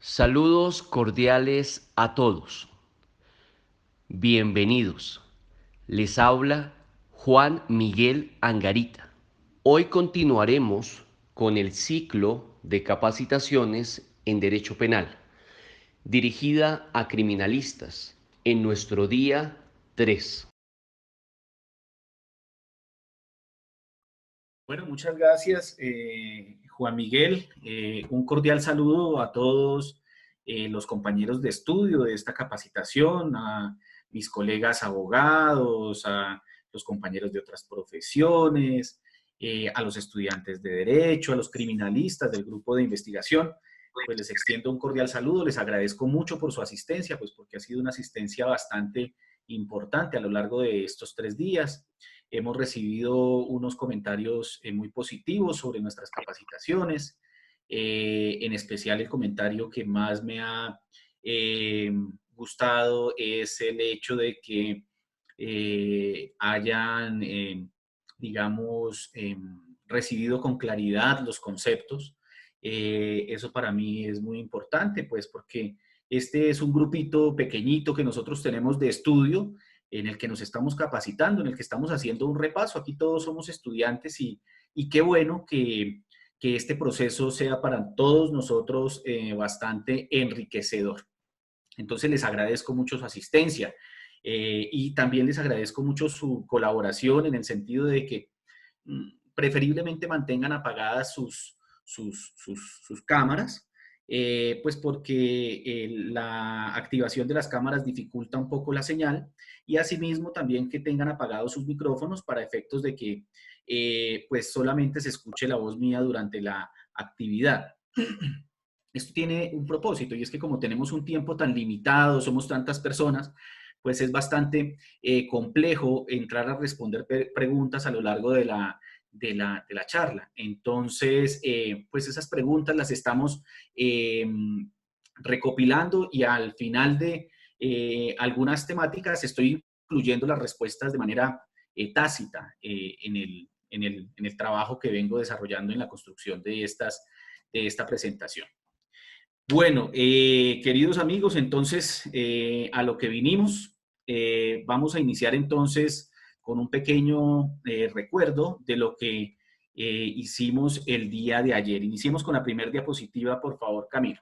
Saludos cordiales a todos. Bienvenidos. Les habla Juan Miguel Angarita. Hoy continuaremos con el ciclo de capacitaciones en Derecho Penal, dirigida a criminalistas, en nuestro día 3. Bueno, muchas gracias, Juan Miguel. Un cordial saludo a todos los compañeros de estudio de esta capacitación, a mis colegas abogados, a los compañeros de otras profesiones, a los estudiantes de Derecho, a los criminalistas del grupo de investigación. Pues les extiendo un cordial saludo, les agradezco mucho por su asistencia, pues porque ha sido una asistencia bastante importante a lo largo de estos 3 días. Hemos recibido unos comentarios muy positivos sobre nuestras capacitaciones, en especial el comentario que más me ha gustado es el hecho de que hayan, digamos, recibido con claridad los conceptos. Eso para mí es muy importante, pues porque este es un grupito pequeñito que nosotros tenemos de estudio en el que nos estamos capacitando, en el que estamos haciendo un repaso. Aquí todos somos estudiantes y qué bueno que este proceso sea para todos nosotros bastante enriquecedor. Entonces les agradezco mucho su asistencia y también les agradezco mucho su colaboración en el sentido de que preferiblemente mantengan apagadas sus cámaras, pues porque la activación de las cámaras dificulta un poco la señal y asimismo también que tengan apagados sus micrófonos para efectos de que pues solamente se escuche la voz mía durante la actividad. Esto tiene un propósito y es que como tenemos un tiempo tan limitado, somos tantas personas, pues es bastante complejo entrar a responder preguntas a lo largo de la charla. Entonces, pues esas preguntas las estamos recopilando y al final de algunas temáticas estoy incluyendo las respuestas de manera tácita en el trabajo que vengo desarrollando en la construcción de esta presentación. Bueno, queridos amigos, entonces a lo que vinimos, vamos a iniciar entonces con un pequeño recuerdo de lo que hicimos el día de ayer. Iniciemos con la primera diapositiva, por favor, Camilo.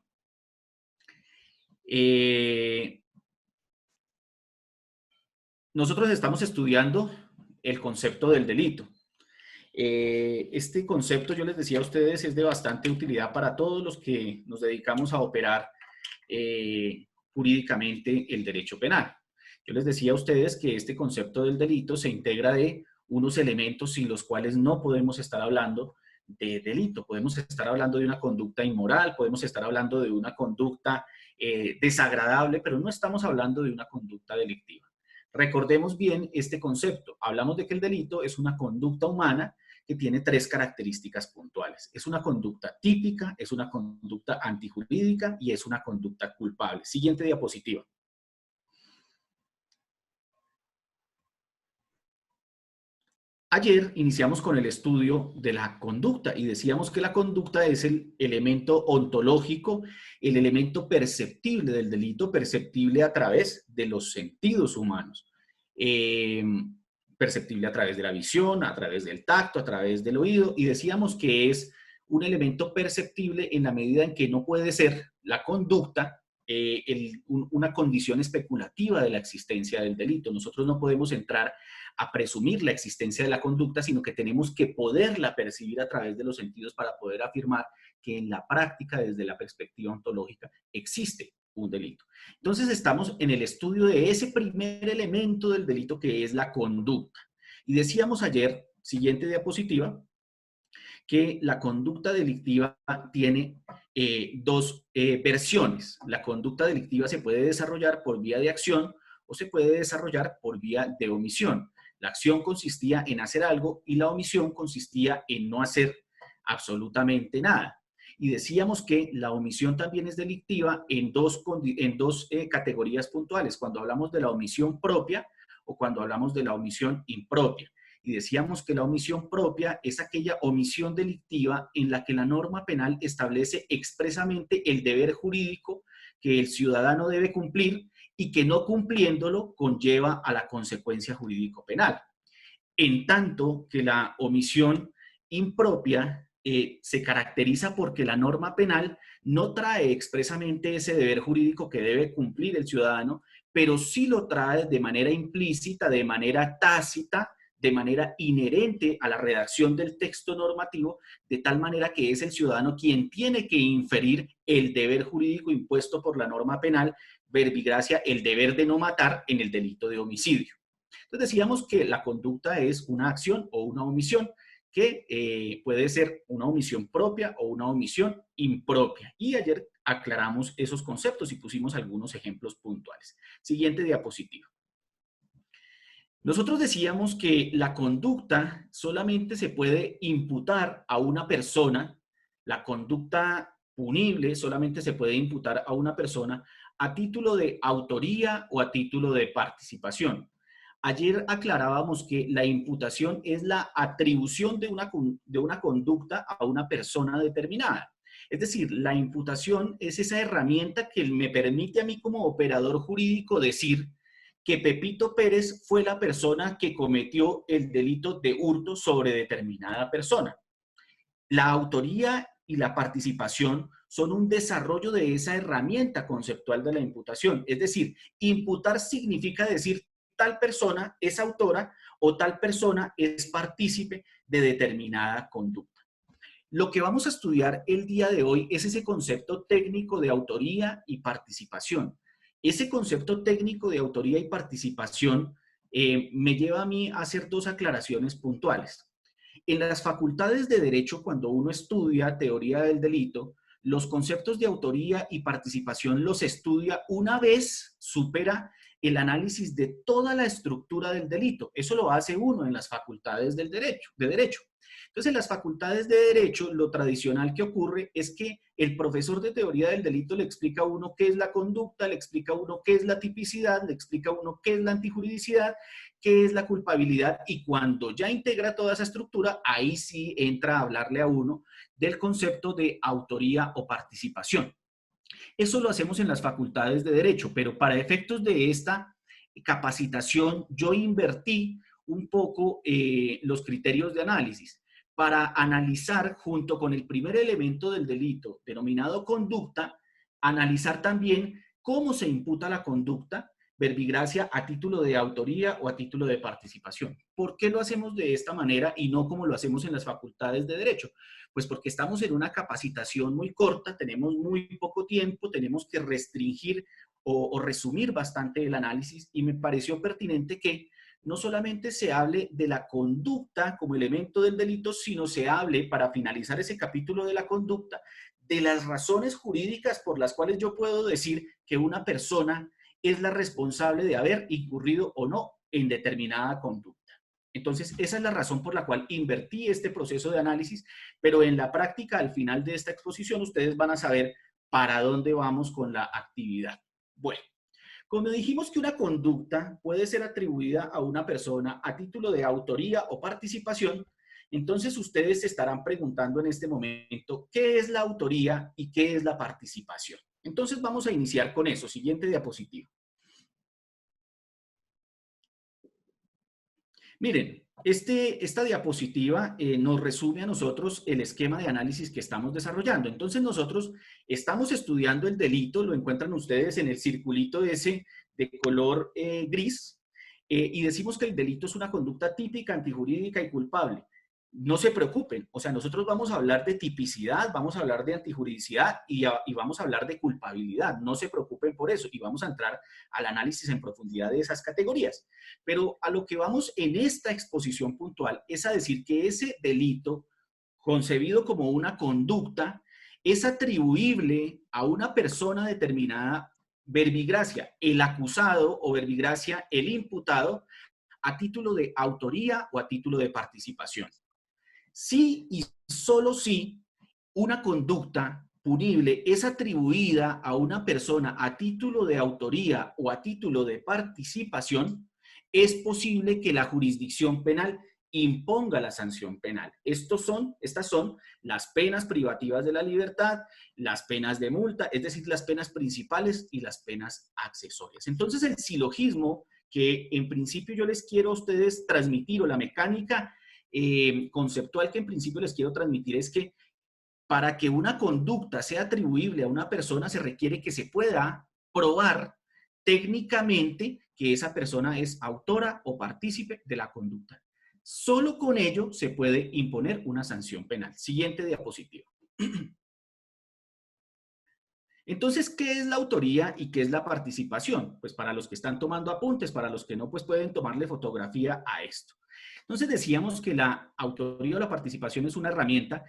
Nosotros estamos estudiando el concepto del delito. Este concepto, yo les decía a ustedes, es de bastante utilidad para todos los que nos dedicamos a operar jurídicamente el derecho penal. Yo les decía a ustedes que este concepto del delito se integra de unos elementos sin los cuales no podemos estar hablando de delito. Podemos estar hablando de una conducta inmoral, podemos estar hablando de una conducta desagradable, pero no estamos hablando de una conducta delictiva. Recordemos bien este concepto. Hablamos de que el delito es una conducta humana que tiene 3 características puntuales. Es una conducta típica, es una conducta antijurídica y es una conducta culpable. Siguiente diapositiva. Ayer iniciamos con el estudio de la conducta y decíamos que la conducta es el elemento ontológico, el elemento perceptible del delito, perceptible a través de los sentidos humanos. Perceptible a través de la visión, a través del tacto, a través del oído, y decíamos que es un elemento perceptible en la medida en que no puede ser la conducta una condición especulativa de la existencia del delito. Nosotros no podemos entrar a presumir la existencia de la conducta, sino que tenemos que poderla percibir a través de los sentidos para poder afirmar que en la práctica, desde la perspectiva ontológica, existe un delito. Entonces estamos en el estudio de ese primer elemento del delito que es la conducta. Y decíamos ayer, siguiente diapositiva, que la conducta delictiva tiene dos versiones. La conducta delictiva se puede desarrollar por vía de acción o se puede desarrollar por vía de omisión. La acción consistía en hacer algo y la omisión consistía en no hacer absolutamente nada. Y decíamos que la omisión también es delictiva en dos categorías puntuales, cuando hablamos de la omisión propia o cuando hablamos de la omisión impropia. Y y decíamos que la omisión propia es aquella omisión delictiva en la que la norma penal establece expresamente el deber jurídico que el ciudadano debe cumplir y que no cumpliéndolo conlleva a la consecuencia jurídico penal. En tanto que la omisión impropia se caracteriza porque la norma penal no trae expresamente ese deber jurídico que debe cumplir el ciudadano, pero sí lo trae de manera implícita, de manera tácita, de manera inherente a la redacción del texto normativo, de tal manera que es el ciudadano quien tiene que inferir el deber jurídico impuesto por la norma penal, verbigracia, el deber de no matar en el delito de homicidio. Entonces decíamos que la conducta es una acción o una omisión que puede ser una omisión propia o una omisión impropia. Y ayer aclaramos esos conceptos y pusimos algunos ejemplos puntuales. Siguiente diapositiva. Nosotros decíamos que la conducta solamente se puede imputar a una persona, la conducta punible solamente se puede imputar a una persona a título de autoría o a título de participación. Ayer aclarábamos que la imputación es la atribución de una conducta a una persona determinada. Es decir, la imputación es esa herramienta que me permite a mí como operador jurídico decir que Pepito Pérez fue la persona que cometió el delito de hurto sobre determinada persona. La autoría y la participación son un desarrollo de esa herramienta conceptual de la imputación. Es decir, imputar significa decir tal persona es autora o tal persona es partícipe de determinada conducta. Lo que vamos a estudiar el día de hoy es ese concepto técnico de autoría y participación. Ese concepto técnico de autoría y participación me lleva a mí a hacer dos aclaraciones puntuales. En las facultades de Derecho, cuando uno estudia teoría del delito, los conceptos de autoría y participación los estudia una vez supera el análisis de toda la estructura del delito. Eso lo hace uno en las facultades del derecho, de Derecho. Entonces, en las facultades de Derecho, lo tradicional que ocurre es que el profesor de teoría del delito le explica a uno qué es la conducta, le explica a uno qué es la tipicidad, le explica a uno qué es la antijuridicidad, qué es la culpabilidad, y cuando ya integra toda esa estructura, ahí sí entra a hablarle a uno del concepto de autoría o participación. Eso lo hacemos en las facultades de Derecho, pero para efectos de esta capacitación yo invertí un poco los criterios de análisis para analizar junto con el primer elemento del delito, denominado conducta, analizar también cómo se imputa la conducta, verbigracia a título de autoría o a título de participación. ¿Por qué lo hacemos de esta manera y no como lo hacemos en las facultades de Derecho? Pues porque estamos en una capacitación muy corta, tenemos muy poco tiempo, tenemos que restringir o resumir bastante el análisis, y me pareció pertinente que no solamente se hable de la conducta como elemento del delito, sino se hable, para finalizar ese capítulo de la conducta, de las razones jurídicas por las cuales yo puedo decir que una persona es la responsable de haber incurrido o no en determinada conducta. Entonces, esa es la razón por la cual invertí este proceso de análisis, pero en la práctica, al final de esta exposición, ustedes van a saber para dónde vamos con la actividad. Bueno, como dijimos que una conducta puede ser atribuida a una persona a título de autoría o participación, entonces ustedes se estarán preguntando en este momento qué es la autoría y qué es la participación. Entonces vamos a iniciar con eso. Siguiente diapositiva. Miren, esta diapositiva nos resume a nosotros el esquema de análisis que estamos desarrollando. Entonces nosotros estamos estudiando el delito, lo encuentran ustedes en el circulito ese de color gris, y decimos que el delito es una conducta típica, antijurídica y culpable. No se preocupen, o sea, nosotros vamos a hablar de tipicidad, vamos a hablar de antijuridicidad y vamos a hablar de culpabilidad. No se preocupen por eso, y vamos a entrar al análisis en profundidad de esas categorías. Pero a lo que vamos en esta exposición puntual es a decir que ese delito, concebido como una conducta, es atribuible a una persona determinada, verbigracia el acusado o verbigracia el imputado, a título de autoría o a título de participación. Sí y solo si una conducta punible es atribuida a una persona a título de autoría o a título de participación, es posible que la jurisdicción penal imponga la sanción penal. Estas son las penas privativas de la libertad, las penas de multa, es decir, las penas principales y las penas accesorias. Entonces, el silogismo que en principio yo les quiero a ustedes transmitir, o la mecánica conceptual que en principio les quiero transmitir, es que para que una conducta sea atribuible a una persona se requiere que se pueda probar técnicamente que esa persona es autora o partícipe de la conducta. Solo con ello se puede imponer una sanción penal. Siguiente diapositiva. Entonces, ¿qué es la autoría y qué es la participación? Pues para los que están tomando apuntes, para los que no, pues pueden tomarle fotografía a esto. Entonces decíamos que la autoría o la participación es una herramienta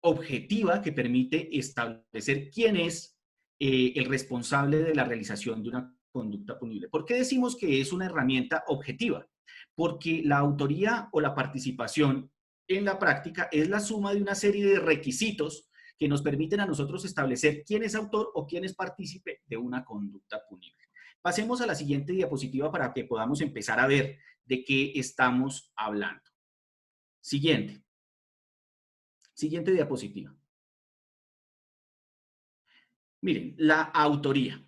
objetiva que permite establecer quién es el responsable de la realización de una conducta punible. ¿Por qué decimos que es una herramienta objetiva? Porque la autoría o la participación en la práctica es la suma de una serie de requisitos que nos permiten a nosotros establecer quién es autor o quién es partícipe de una conducta punible. Pasemos a la siguiente diapositiva para que podamos empezar a ver de qué estamos hablando. Siguiente. Siguiente diapositiva. Miren, la autoría.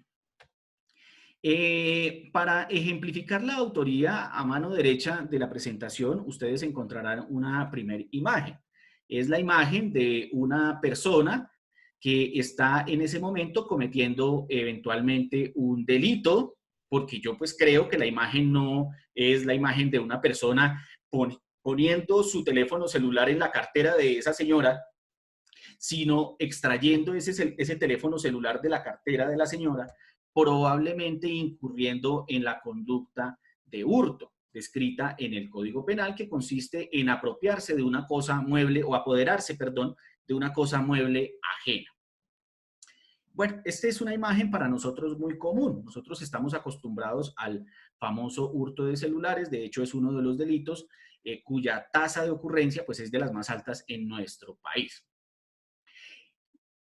Para ejemplificar la autoría, a mano derecha de la presentación, ustedes encontrarán una primera imagen. Es la imagen de una persona que está en ese momento cometiendo eventualmente un delito, porque yo pues creo que la imagen no es la imagen de una persona poniendo su teléfono celular en la cartera de esa señora, sino extrayendo ese teléfono celular de la cartera de la señora, probablemente incurriendo en la conducta de hurto, descrita en el Código Penal, que consiste en apropiarse de una cosa mueble, o apoderarse, perdón, de una cosa mueble ajena. Bueno, esta es una imagen para nosotros muy común. Nosotros estamos acostumbrados al famoso hurto de celulares. De hecho, es uno de los delitos cuya tasa de ocurrencia pues, es de las más altas en nuestro país.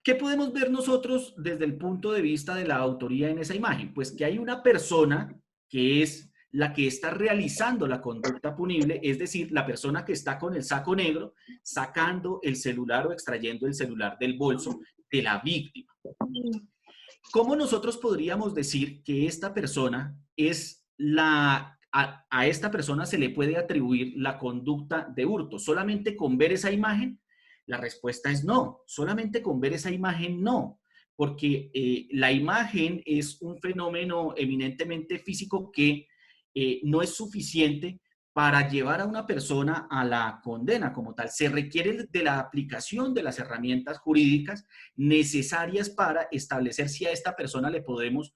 ¿Qué podemos ver nosotros desde el punto de vista de la autoría en esa imagen? Pues que hay una persona que es la que está realizando la conducta punible, es decir, la persona que está con el saco negro sacando el celular o extrayendo el celular del bolso de la víctima. ¿Cómo nosotros podríamos decir que esta persona es a esta persona se le puede atribuir la conducta de hurto? ¿Solamente con ver esa imagen? La respuesta es no. Solamente con ver esa imagen no. Porque la imagen es un fenómeno eminentemente físico que no es suficiente para llevar a una persona a la condena como tal. Se requiere de la aplicación de las herramientas jurídicas necesarias para establecer si a esta persona le podemos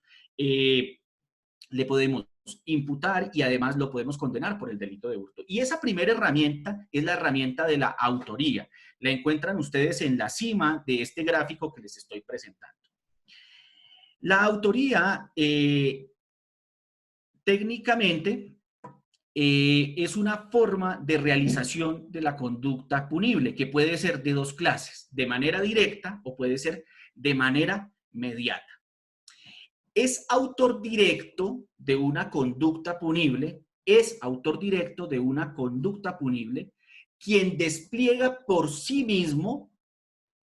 imputar y además lo podemos condenar por el delito de hurto. Y esa primera herramienta es la herramienta de la autoría. La encuentran ustedes en la cima de este gráfico que les estoy presentando. La autoría, técnicamente, es una forma de realización de la conducta punible, que puede ser de dos clases, de manera directa o puede ser de manera mediata. Es autor directo de una conducta punible, quien despliega por sí mismo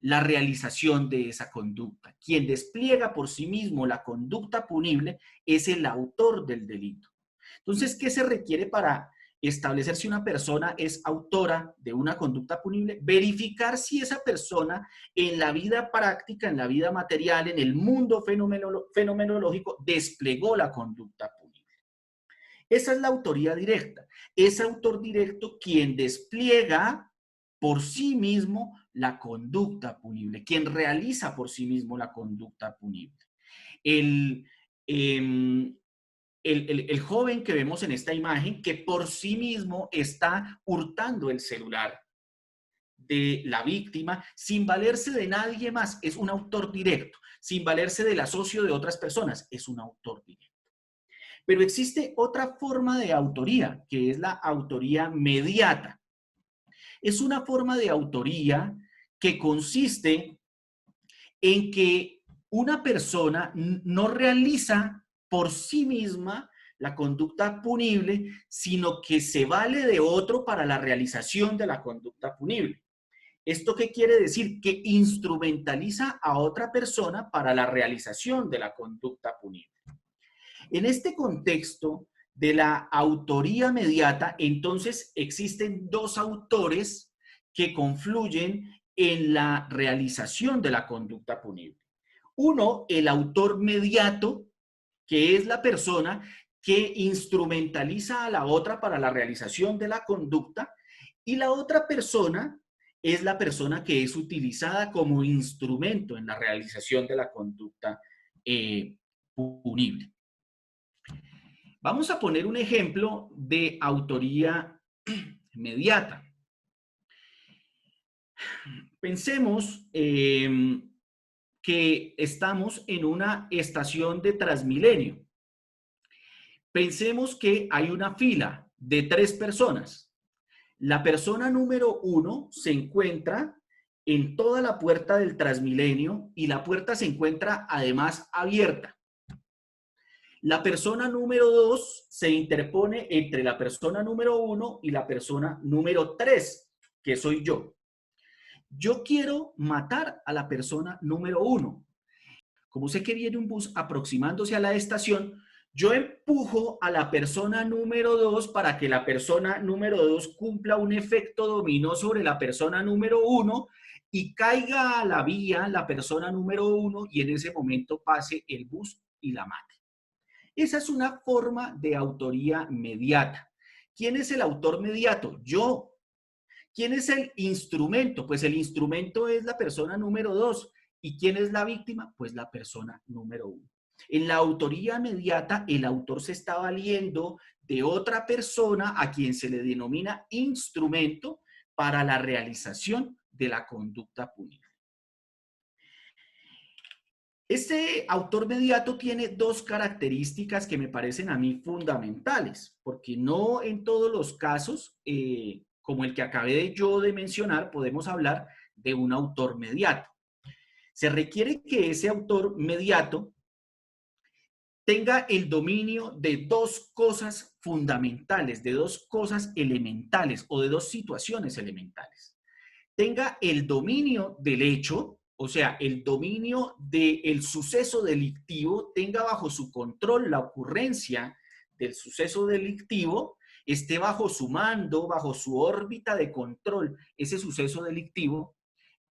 la realización de esa conducta. Quien despliega por sí mismo la conducta punible es el autor del delito. Entonces, ¿qué se requiere para establecer si una persona es autora de una conducta punible? Verificar si esa persona en la vida práctica, en la vida material, en el mundo fenomenológico, desplegó la conducta punible. Esa es la autoría directa. Es autor directo quien despliega por sí mismo la conducta punible, quien realiza por sí mismo la conducta punible. El joven que vemos en esta imagen, que por sí mismo está hurtando el celular de la víctima sin valerse de nadie más, es un autor directo, sin valerse del asocio de otras personas, es un autor directo. Pero existe otra forma de autoría, que es la autoría mediata. Es una forma de autoría que consiste en que una persona no realiza por sí misma la conducta punible, sino que se vale de otro para la realización de la conducta punible. ¿Esto qué quiere decir? Que instrumentaliza a otra persona para la realización de la conducta punible. En este contexto de la autoría mediata, entonces existen dos autores que confluyen en la realización de la conducta punible. Uno, el autor mediato, que es la persona que instrumentaliza a la otra para la realización de la conducta, y la otra persona es la persona que es utilizada como instrumento en la realización de la conducta punible. Vamos a poner un ejemplo de autoría mediata. Pensemos que estamos en una estación de Transmilenio. Pensemos que hay una fila de 3 personas. La persona número 1 se encuentra en toda la puerta del Transmilenio y la puerta se encuentra además abierta. La persona número 2 se interpone entre la persona número 1 y la persona número 3, que soy yo. Yo quiero matar a la persona número 1. Como sé que viene un bus aproximándose a la estación, yo empujo a la persona número 2 para que la persona número 2 cumpla un efecto dominó sobre la persona número 1 y caiga a la vía la persona número 1 y en ese momento pase el bus y la mate. Esa es una forma de autoría mediata. ¿Quién es el autor mediato? Yo. ¿Quién es el instrumento? Pues el instrumento es la persona número 2. ¿Y quién es la víctima? Pues la persona número 1. En la autoría mediata, el autor se está valiendo de otra persona a quien se le denomina instrumento para la realización de la conducta punible. Este autor mediato tiene dos características que me parecen a mí fundamentales, porque no en todos los casos, como el que acabé yo de mencionar, podemos hablar de un autor mediato. Se requiere que ese autor mediato tenga el dominio de dos cosas fundamentales, de dos cosas elementales o de dos situaciones elementales. Tenga el dominio del hecho, o sea, el dominio del suceso delictivo, tenga bajo su control la ocurrencia del suceso delictivo, esté bajo su mando, bajo su órbita de control, ese suceso delictivo,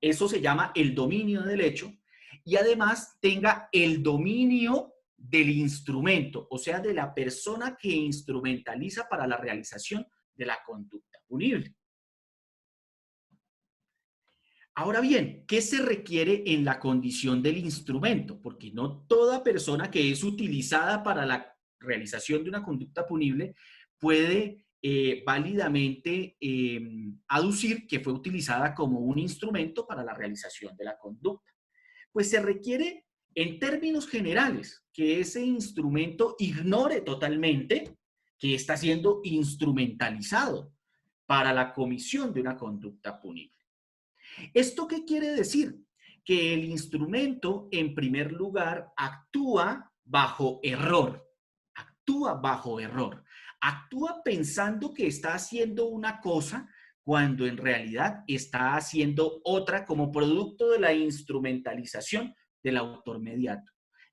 eso se llama el dominio del hecho, y además tenga el dominio del instrumento, o sea, de la persona que instrumentaliza para la realización de la conducta punible. Ahora bien, ¿qué se requiere en la condición del instrumento? Porque no toda persona que es utilizada para la realización de una conducta punible puede válidamente aducir que fue utilizada como un instrumento para la realización de la conducta. Pues se requiere, en términos generales, que ese instrumento ignore totalmente que está siendo instrumentalizado para la comisión de una conducta punible. ¿Esto qué quiere decir? Que el instrumento, en primer lugar, actúa bajo error. Actúa bajo error. Actúa pensando que está haciendo una cosa cuando en realidad está haciendo otra como producto de la instrumentalización del autor mediato.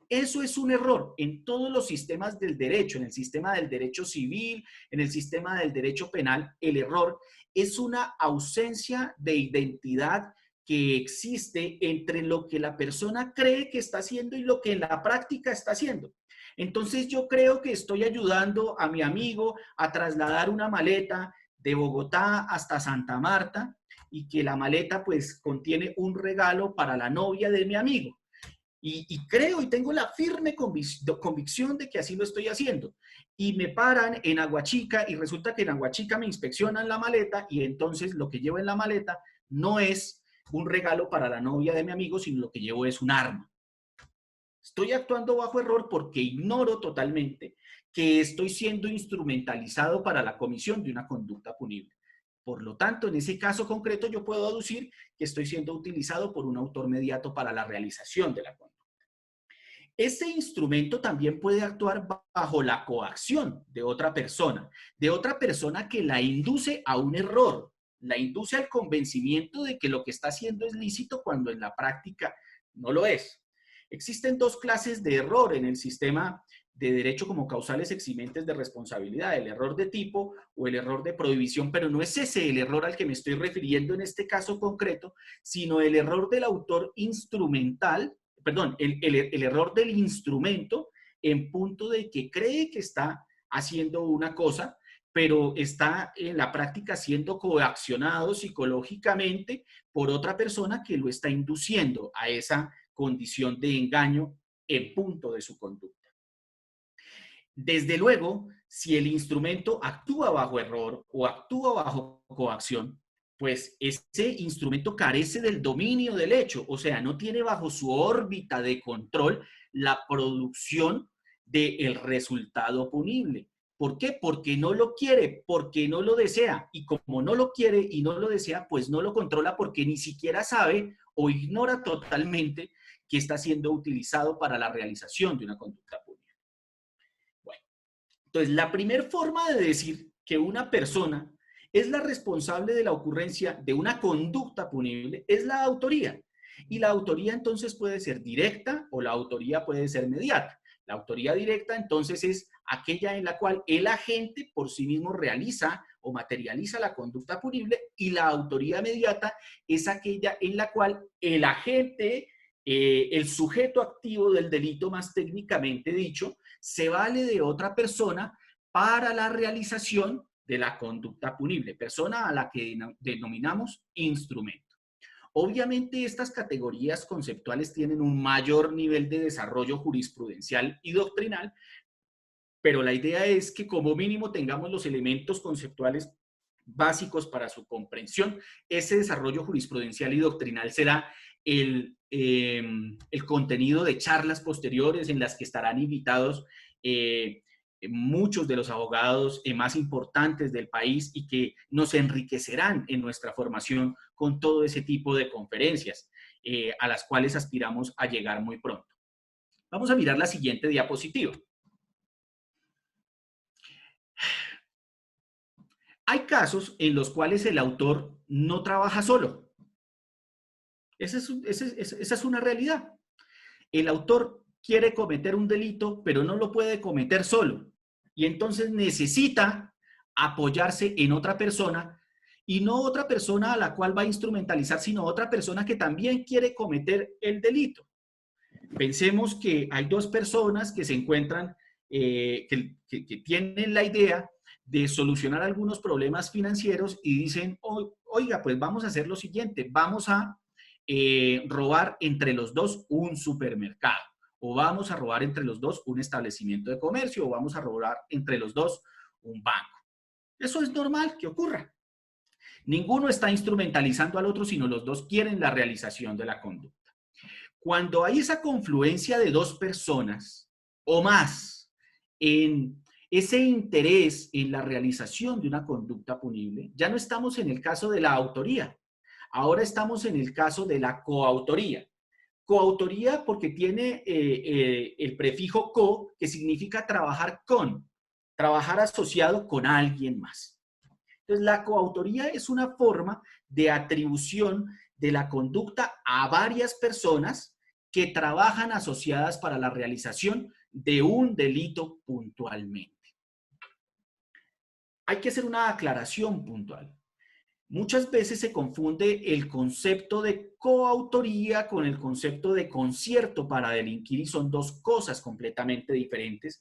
Eso es un error en todos los sistemas del derecho, en el sistema del derecho civil, en el sistema del derecho penal. El error es una ausencia de identidad que existe entre lo que la persona cree que está haciendo y lo que en la práctica está haciendo. Entonces yo creo que estoy ayudando a mi amigo a trasladar una maleta de Bogotá hasta Santa Marta y que la maleta pues contiene un regalo para la novia de mi amigo. Y creo y tengo la firme convicción de que así lo estoy haciendo. Y me paran en Aguachica y resulta que en Aguachica me inspeccionan la maleta y entonces lo que llevo en la maleta no es un regalo para la novia de mi amigo, sino lo que llevo es un arma. Estoy actuando bajo error porque ignoro totalmente que estoy siendo instrumentalizado para la comisión de una conducta punible. Por lo tanto, en ese caso concreto yo puedo aducir que estoy siendo utilizado por un autor mediato para la realización de la conducta. Este instrumento también puede actuar bajo la coacción de otra persona que la induce a un error, la induce al convencimiento de que lo que está haciendo es lícito cuando en la práctica no lo es. Existen dos clases de error en el sistema de derecho como causales eximentes de responsabilidad, el error de tipo o el error de prohibición, pero no es ese el error al que me estoy refiriendo en este caso concreto, sino el error del autor instrumental, perdón, el error del instrumento en punto de que cree que está haciendo una cosa, pero está en la práctica siendo coaccionado psicológicamente por otra persona que lo está induciendo a esa condición de engaño en punto de su conducta. Desde luego, si el instrumento actúa bajo error o actúa bajo coacción, pues ese instrumento carece del dominio del hecho, o sea, no tiene bajo su órbita de control la producción del resultado punible. ¿Por qué? Porque no lo quiere, porque no lo desea. Y como no lo quiere y no lo desea, pues no lo controla porque ni siquiera sabe o ignora totalmente que está siendo utilizado para la realización de una conducta punible. Bueno, entonces la primera forma de decir que una persona es la responsable de la ocurrencia de una conducta punible es la autoría. Y la autoría entonces puede ser directa o la autoría puede ser mediata. La autoría directa entonces es aquella en la cual el agente por sí mismo realiza o materializa la conducta punible y la autoría mediata es aquella en la cual el agente, el sujeto activo del delito más técnicamente dicho, se vale de otra persona para la realización de la conducta punible, persona a la que denominamos instrumento. Obviamente estas categorías conceptuales tienen un mayor nivel de desarrollo jurisprudencial y doctrinal, pero la idea es que como mínimo tengamos los elementos conceptuales básicos para su comprensión. Ese desarrollo jurisprudencial y doctrinal será el contenido de charlas posteriores en las que estarán invitados muchos de los abogados más importantes del país y que nos enriquecerán en nuestra formación con todo ese tipo de conferencias a las cuales aspiramos a llegar muy pronto. Vamos a mirar la siguiente diapositiva. Hay casos en los cuales el autor no trabaja solo. Esa es una realidad. El autor quiere cometer un delito, pero no lo puede cometer solo. Y entonces necesita apoyarse en otra persona, y no otra persona a la cual va a instrumentalizar, sino otra persona que también quiere cometer el delito. Pensemos que hay dos personas que se encuentran, que tienen la idea de solucionar algunos problemas financieros y dicen, oiga, pues vamos a hacer lo siguiente, vamos a robar entre los dos un supermercado, o vamos a robar entre los dos un establecimiento de comercio, o vamos a robar entre los dos un banco. Eso es normal que ocurra. Ninguno está instrumentalizando al otro, sino los dos quieren la realización de la conducta. Cuando hay esa confluencia de dos personas o más en ese interés en la realización de una conducta punible, ya no estamos en el caso de la autoría, ahora estamos en el caso de la coautoría. Coautoría porque tiene el prefijo co, que significa trabajar con, trabajar asociado con alguien más. Entonces, la coautoría es una forma de atribución de la conducta a varias personas que trabajan asociadas para la realización de un delito puntualmente. Hay que hacer una aclaración puntual. Muchas veces se confunde el concepto de coautoría con el concepto de concierto para delinquir y son dos cosas completamente diferentes,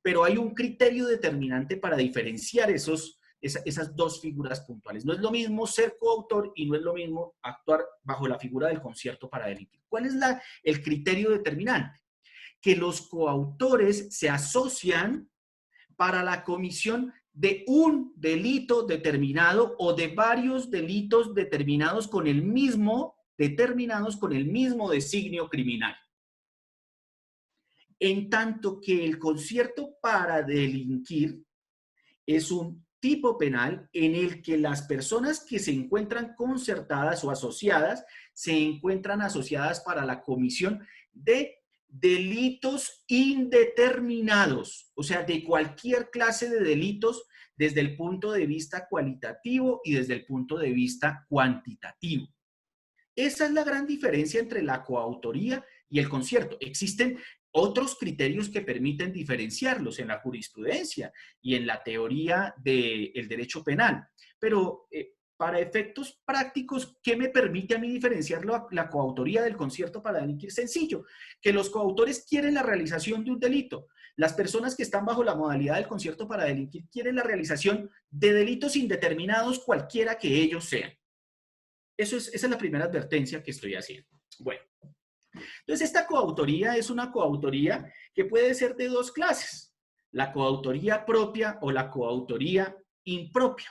pero hay un criterio determinante para diferenciar esas dos figuras puntuales. No es lo mismo ser coautor y no es lo mismo actuar bajo la figura del concierto para delinquir. ¿Cuál es el criterio determinante? Que los coautores se asocian para la comisión de un delito determinado o de varios delitos determinados con el mismo designio criminal. En tanto que el concierto para delinquir es un tipo penal en el que las personas que se encuentran concertadas o asociadas se encuentran asociadas para la comisión de delitos indeterminados, o sea, de cualquier clase de delitos desde el punto de vista cualitativo y desde el punto de vista cuantitativo. Esa es la gran diferencia entre la coautoría y el concierto. Existen otros criterios que permiten diferenciarlos en la jurisprudencia y en la teoría del derecho penal, pero para efectos prácticos, ¿qué me permite a mí diferenciar la coautoría del concierto para delinquir? Sencillo, que los coautores quieren la realización de un delito. Las personas que están bajo la modalidad del concierto para delinquir quieren la realización de delitos indeterminados, cualquiera que ellos sean. Esa es la primera advertencia que estoy haciendo. Bueno, entonces esta coautoría es una coautoría que puede ser de dos clases, la coautoría propia o la coautoría impropia.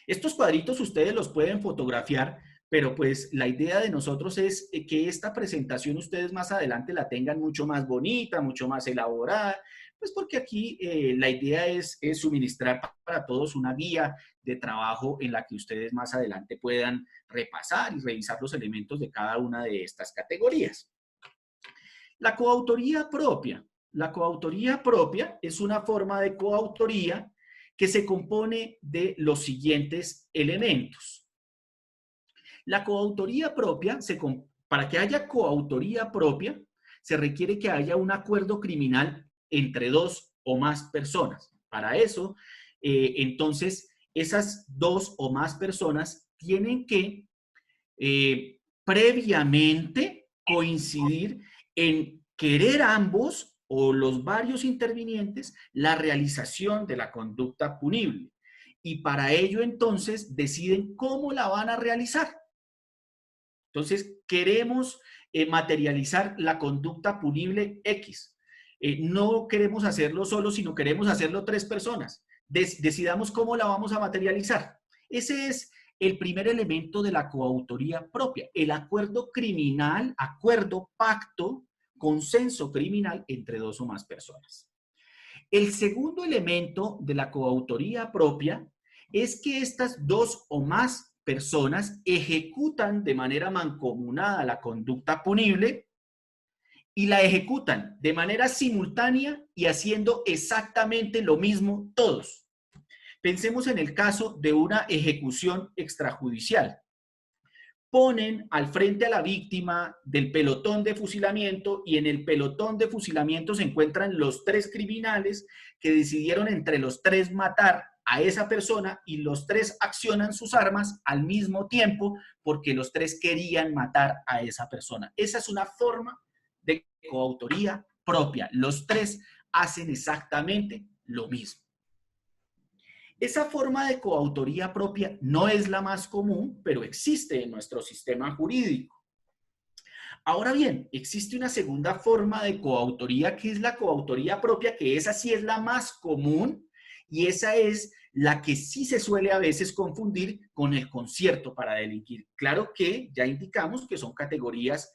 Estos cuadritos ustedes los pueden fotografiar, pero pues la idea de nosotros es que esta presentación ustedes más adelante la tengan mucho más bonita, mucho más elaborada, pues porque aquí la idea es suministrar para todos una guía de trabajo en la que ustedes más adelante puedan repasar y revisar los elementos de cada una de estas categorías. La coautoría propia. La coautoría propia es una forma de coautoría que se compone de los siguientes elementos. La coautoría propia, para que haya coautoría propia, se requiere que haya un acuerdo criminal entre dos o más personas. Para eso, entonces, esas dos o más personas tienen que previamente coincidir en querer ambos o los varios intervinientes la realización de la conducta punible. Y para ello entonces deciden cómo la van a realizar. Entonces queremos materializar la conducta punible X. No queremos hacerlo solo, sino queremos hacerlo tres personas. Decidamos cómo la vamos a materializar. Ese es el primer elemento de la coautoría propia, el acuerdo criminal, acuerdo, pacto, consenso criminal entre dos o más personas. El segundo elemento de la coautoría propia es que estas dos o más personas ejecutan de manera mancomunada la conducta punible y la ejecutan de manera simultánea y haciendo exactamente lo mismo todos. Pensemos en el caso de una ejecución extrajudicial. Ponen al frente a la víctima del pelotón de fusilamiento y en el pelotón de fusilamiento se encuentran los tres criminales que decidieron entre los tres matar a esa persona y los tres accionan sus armas al mismo tiempo porque los tres querían matar a esa persona. Esa es una forma de coautoría propia. Los tres hacen exactamente lo mismo. Esa forma de coautoría propia no es la más común, pero existe en nuestro sistema jurídico. Ahora bien, existe una segunda forma de coautoría que es la coautoría propia, que esa sí es la más común y esa es la que sí se suele a veces confundir con el concierto para delinquir. Claro que ya indicamos que son categorías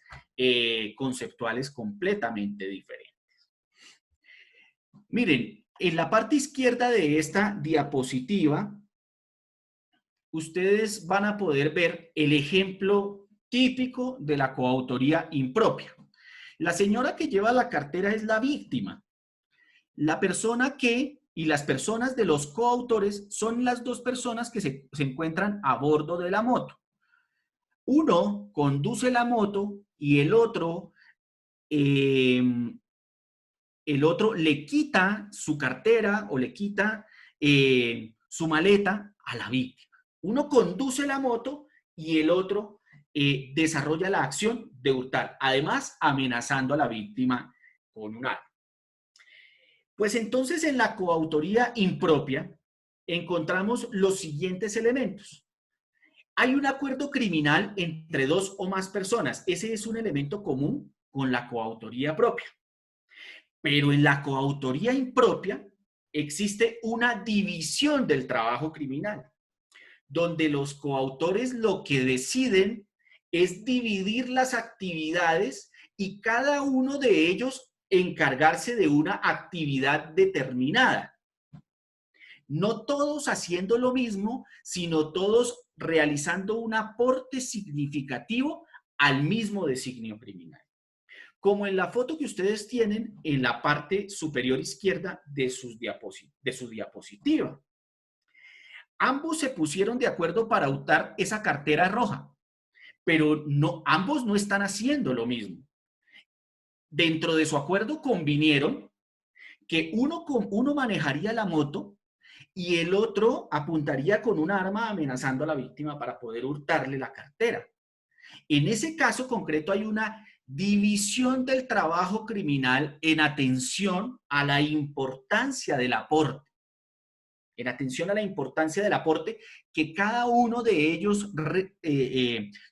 conceptuales completamente diferentes. Miren, en la parte izquierda de esta diapositiva, ustedes van a poder ver el ejemplo típico de la coautoría impropia. La señora que lleva la cartera es la víctima. La persona y las personas de los coautores son las dos personas que se encuentran a bordo de la moto. Uno conduce la moto y el otro le quita su cartera o le quita su maleta a la víctima. Uno conduce la moto y el otro desarrolla la acción de hurtar, además amenazando a la víctima con un arma. Pues entonces en la coautoría impropia encontramos los siguientes elementos. Hay un acuerdo criminal entre dos o más personas. Ese es un elemento común con la coautoría propia. Pero en la coautoría impropia existe una división del trabajo criminal, donde los coautores lo que deciden es dividir las actividades y cada uno de ellos encargarse de una actividad determinada. No todos haciendo lo mismo, sino todos realizando un aporte significativo al mismo designio criminal. como en la foto que ustedes tienen en la parte superior izquierda de su diapositiva. Ambos se pusieron de acuerdo para optar esa cartera roja, pero no, ambos no están haciendo lo mismo. Dentro de su acuerdo convinieron que uno manejaría la moto y el otro apuntaría con un arma amenazando a la víctima para poder hurtarle la cartera. En ese caso concreto hay una división del trabajo criminal en atención a la importancia del aporte. En atención a la importancia del aporte que cada uno de ellos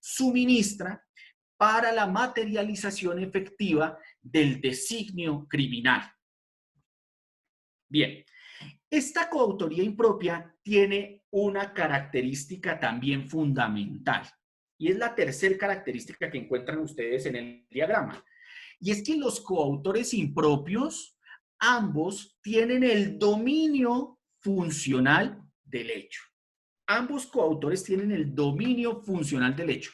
suministra para la materialización efectiva del designio criminal. Bien, esta coautoría impropia tiene una característica también fundamental, y es la tercera característica que encuentran ustedes en el diagrama, y es que los coautores impropios, ambos tienen el dominio funcional del hecho. Ambos coautores tienen el dominio funcional del hecho.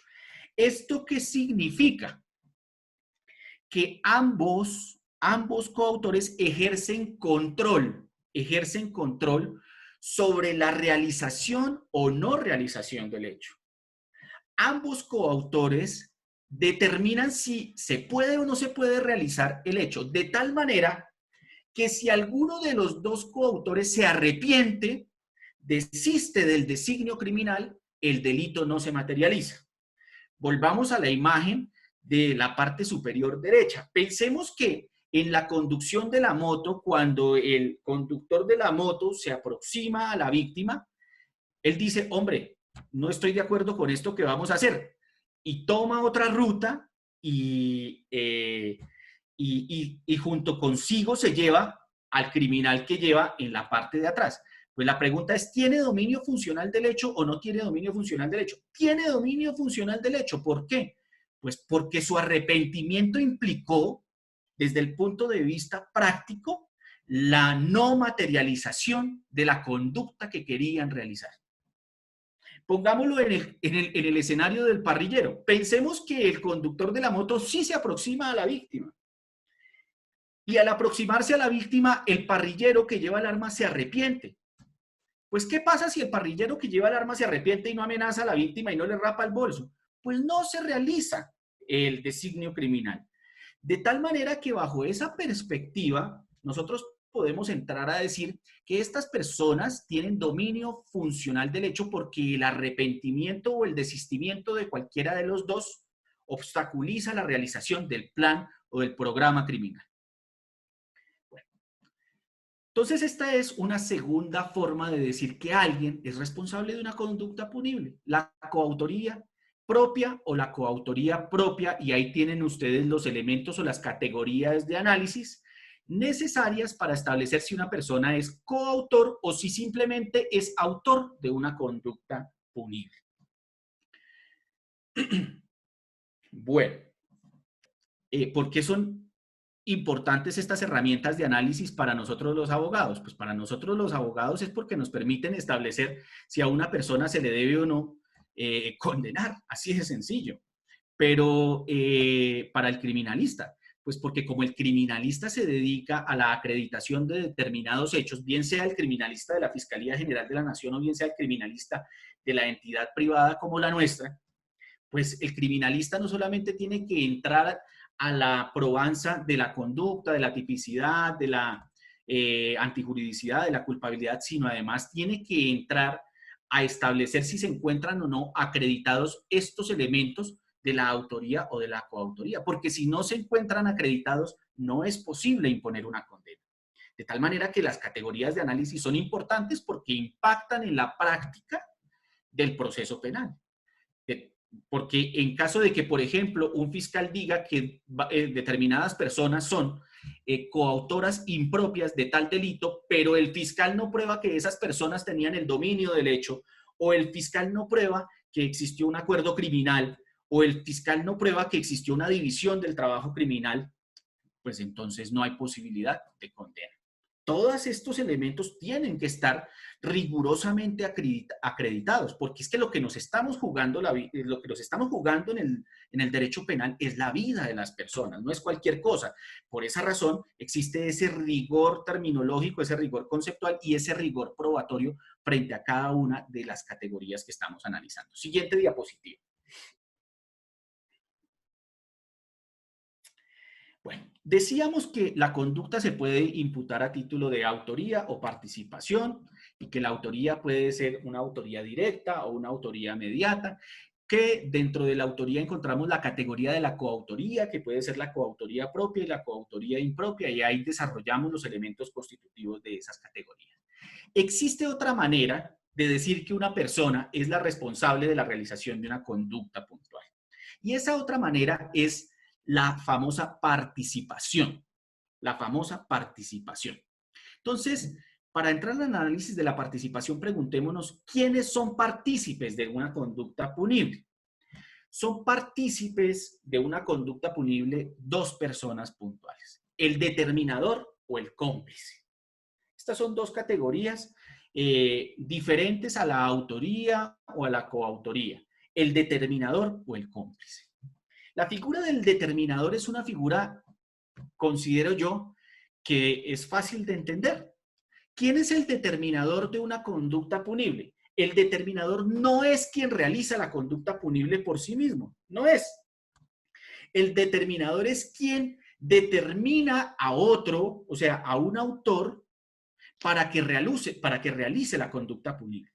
¿Esto qué significa? Que ambos coautores ejercen control sobre la realización o no realización del hecho. Ambos coautores determinan si se puede o no se puede realizar el hecho, de tal manera que si alguno de los dos coautores se arrepiente, desiste del designio criminal, el delito no se materializa. Volvamos a la imagen de la parte superior derecha. Pensemos que en la conducción de la moto, cuando el conductor de la moto se aproxima a la víctima, él dice, hombre, no estoy de acuerdo con esto que vamos a hacer. Y toma otra ruta y junto consigo se lleva al criminal que lleva en la parte de atrás. Pues la pregunta es, ¿tiene dominio funcional del hecho o no tiene dominio funcional del hecho? Tiene dominio funcional del hecho. ¿Por qué? Pues porque su arrepentimiento implicó, desde el punto de vista práctico, la no materialización de la conducta que querían realizar. Pongámoslo en el escenario del parrillero. Pensemos que el conductor de la moto sí se aproxima a la víctima. Y al aproximarse a la víctima, el parrillero que lleva el arma se arrepiente. Pues, ¿qué pasa si el parrillero que lleva el arma se arrepiente y no amenaza a la víctima y no le rapa el bolso? Pues no se realiza el designio criminal. De tal manera que bajo esa perspectiva, nosotros podemos entrar a decir que estas personas tienen dominio funcional del hecho porque el arrepentimiento o el desistimiento de cualquiera de los dos obstaculiza la realización del plan o del programa criminal. Bueno, entonces esta es una segunda forma de decir que alguien es responsable de una conducta punible, la coautoría propia o la coautoría propia, y ahí tienen ustedes los elementos o las categorías de análisis necesarias para establecer si una persona es coautor o si simplemente es autor de una conducta punible. Bueno, ¿por qué son importantes estas herramientas de análisis para nosotros los abogados? Pues para nosotros los abogados es porque nos permiten establecer si a una persona se le debe o no condenar, así de sencillo. Pero para el criminalista, pues porque como el criminalista se dedica a la acreditación de determinados hechos, bien sea el criminalista de la Fiscalía General de la Nación o bien sea el criminalista de la entidad privada como la nuestra, pues el criminalista no solamente tiene que entrar a la probanza de la conducta, de la tipicidad, de la antijuridicidad, de la culpabilidad, sino además tiene que entrar a establecer si se encuentran o no acreditados estos elementos de la autoría o de la coautoría, porque si no se encuentran acreditados, no es posible imponer una condena. De tal manera que las categorías de análisis son importantes porque impactan en la práctica del proceso penal. Porque en caso de que, por ejemplo, un fiscal diga que determinadas personas son coautoras impropias de tal delito, pero el fiscal no prueba que esas personas tenían el dominio del hecho, o el fiscal no prueba que existió un acuerdo criminal, o el fiscal no prueba que existió una división del trabajo criminal, pues entonces no hay posibilidad de condena. Todos estos elementos tienen que estar rigurosamente acreditados, porque es que lo que nos estamos jugando, lo que nos estamos jugando en el derecho penal es la vida de las personas, no es cualquier cosa. Por esa razón existe ese rigor terminológico, ese rigor conceptual y ese rigor probatorio frente a cada una de las categorías que estamos analizando. Siguiente diapositiva. Bueno, decíamos que la conducta se puede imputar a título de autoría o participación y que la autoría puede ser una autoría directa o una autoría mediata, que dentro de la autoría encontramos la categoría de la coautoría, que puede ser la coautoría propia y la coautoría impropia, y ahí desarrollamos los elementos constitutivos de esas categorías. Existe otra manera de decir que una persona es la responsable de la realización de una conducta puntual. Y esa otra manera es la famosa participación. La famosa participación. Entonces, para entrar al análisis de la participación, preguntémonos quiénes son partícipes de una conducta punible. Son partícipes de una conducta punible dos personas puntuales, el determinador o el cómplice. Estas son dos categorías diferentes a la autoría o a la coautoría, el determinador o el cómplice. La figura del determinador es una figura, considero yo, que es fácil de entender. ¿Quién es el determinador de una conducta punible? El determinador no es quien realiza la conducta punible por sí mismo, no es. El determinador es quien determina a otro, o sea, a un autor, para que realice la conducta punible.